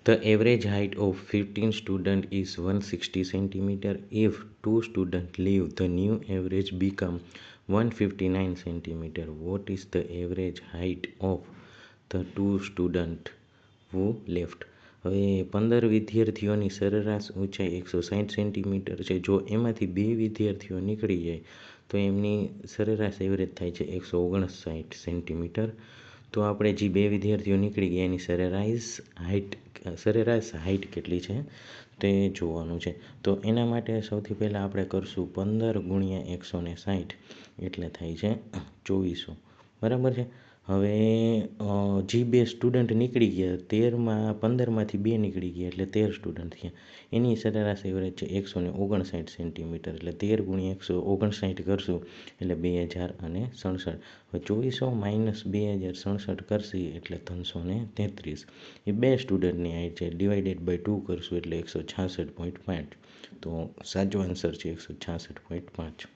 The average height of 15 students is 160 centimeter. If 2 students leave, the new average become 159 centimeter. What is the average height of the 2 students who left? હવે 15 વિદ્યાર્થીઓની સરેરાશ ઊંચાઈ 160 centimetre છે. જો એમાંથી 2 વિદ્યાર્થીઓ નીકળી જાય તો એમની સરેરાશ એવરેજ થાય છે 159 સેન્ટીમીટર. તો આપણે જે 2 વિદ્યાર્થીઓ નીકળી ગયા એની સરેરાશ હાઇટ કેટલી છે તે જોવાનું છે. તો એના માટે સૌથી પહેલાં આપણે કરશું 15 ગુણ્યા 160 એટલે થાય છે 2400. બરાબર છે. હવે જે 2 સ્ટુડન્ટ નીકળી ગયા 15માંથી 2 નીકળી ગયા એટલે 13 સ્ટુડન્ટ થયા. એની સરેરાશ એવરેજ છે 159 સેન્ટીમીટર. એટલે 13 ગુણ્યા 159 કરશું એટલે 2067. હવે 2400 માઇનસ 2067 કરશી એટલે 333. એ 2 સ્ટુડન્ટની હાઇટ છે. ડિવાઇડેડ બાય 2 કરશું એટલે 166.5. તો સાચો આન્સર છે 166.5.